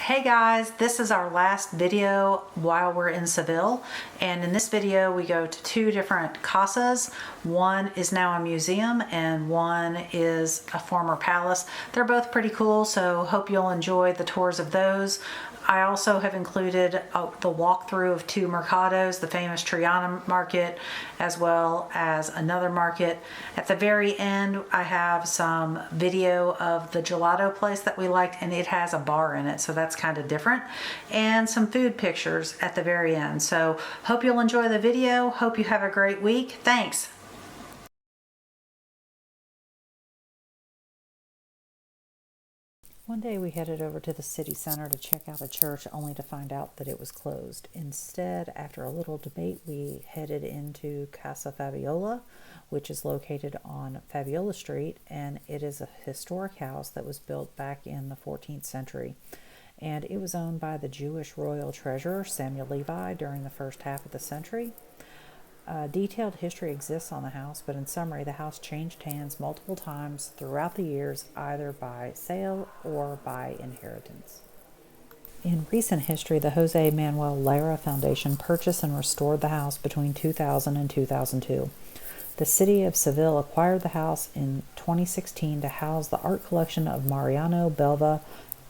Hey guys, this is our last video while we're in Seville, and in this video we go to two different casas. One is now a museum and one is a former palace. They're both pretty cool, so hope you'll enjoy the tours of those. I also have included the walkthrough of two mercados, the famous Triana market as well as another market. At the very end I have some video of the gelato place that we liked, and it has a bar in it, so that's kind of different, and some food pictures at the very end. So hope you'll enjoy the video. Hope you have a great week. Thanks. One day we headed over to the city center to check out a church, only to find out that it was closed. Instead, after a little debate, we headed into Casa Fabiola, which is located on Fabiola Street, and it is a historic house that was built back in the 14th century. And it was owned by the Jewish royal treasurer Samuel Levi during the first half of the century. Detailed history exists on the house, but in summary, the house changed hands multiple times throughout the years, either by sale or by inheritance. In recent history, the Jose Manuel Lara Foundation purchased and restored the house between 2000 and 2002. The city of Seville acquired the house in 2016 to house the art collection of Mariano Belva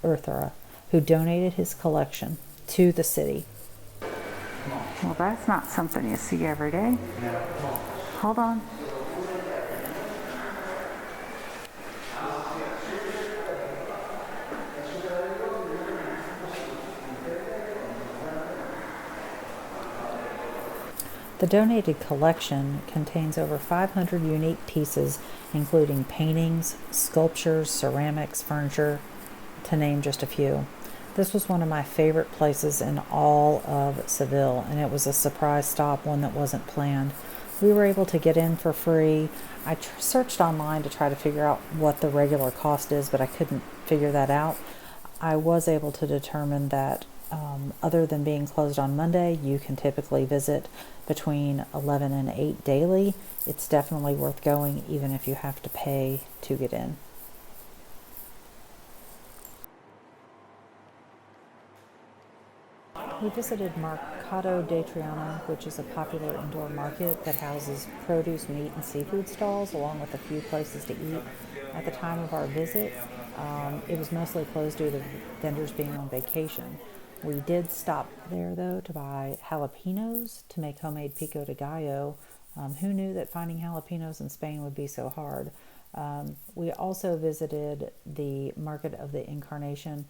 Urthera, who donated his collection to the city. Well, that's not something you see every day. Hold on. The donated collection contains over 500 unique pieces, including paintings, sculptures, ceramics, furniture, to name just a few. This was one of my favorite places in all of Seville, and it was a surprise stop, one that wasn't planned. We were able to get in for free. I searched online to try to figure out what the regular cost is, but I couldn't figure that out. I was able to determine that other than being closed on Monday, you can typically visit between 11 and 8 daily. It's definitely worth going, even if you have to pay to get in. We visited Mercado de Triana, which is a popular indoor market that houses produce, meat, and seafood stalls, along with a few places to eat. At the time of our visit, it was mostly closed due to vendors being on vacation. We did stop there, though, to buy jalapenos to make homemade pico de gallo. Who knew that finding jalapenos in Spain would be so hard? We also visited the market of the Encarnacion.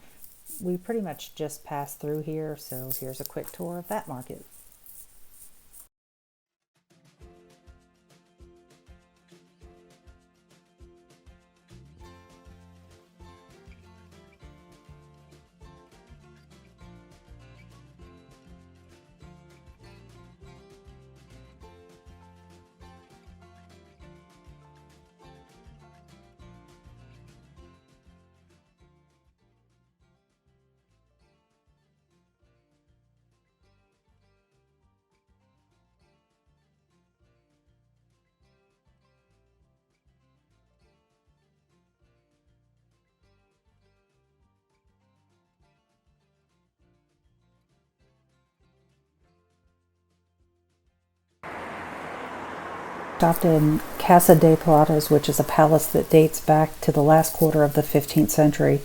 We pretty much just passed through here, so here's a quick tour of that market. Stopped in Casa de Pilatos, which is a palace that dates back to the last quarter of the 15th century.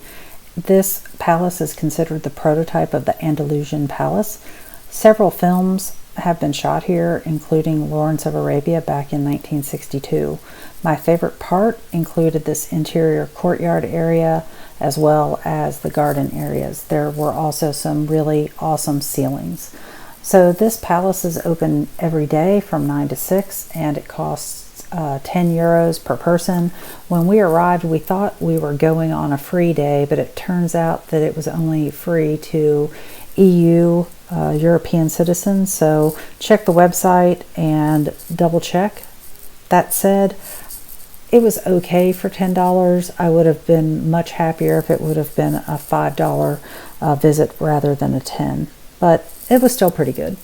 This palace is considered the prototype of the Andalusian palace. Several films have been shot here, including Lawrence of Arabia back in 1962. My favorite part included this interior courtyard area as well as the garden areas. There were also some really awesome ceilings. So this palace is open every day from 9 to 6, and it costs 10 euros per person. When we arrived, we thought we were going on a free day, but it turns out that it was only free to EU European citizens. So check the website and double check. That said, it was okay for $10. I would have been much happier if it would have been a $5 visit rather than a 10, but it was still pretty good.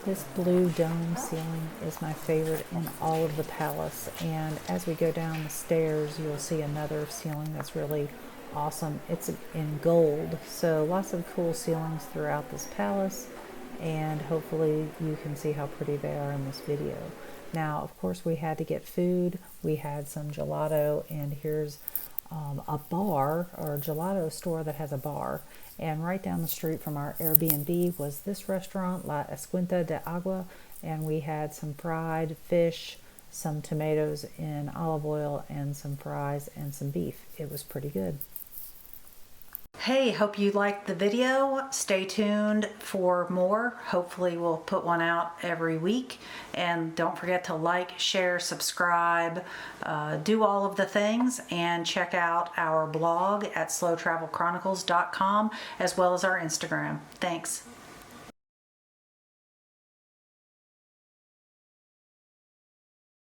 This blue dome ceiling is my favorite in all of the palace, and as we go down the stairs you'll see another ceiling that's really awesome. It's in gold, so lots of cool ceilings throughout this palace, and hopefully you can see how pretty they are in this video. Now, of course, we had to get food. We had some gelato, and here's a bar or gelato store that has a bar. And right down the street from our Airbnb was this restaurant, La Esquinta de Agua, and we had some fried fish, some tomatoes in olive oil, and some fries and some beef. It was pretty good. Hey, hope you liked the video. Stay tuned for more. Hopefully we'll put one out every week. And don't forget to like, share, subscribe, do all of the things, and check out our blog at slowtravelchronicles.com as well as our Instagram. Thanks.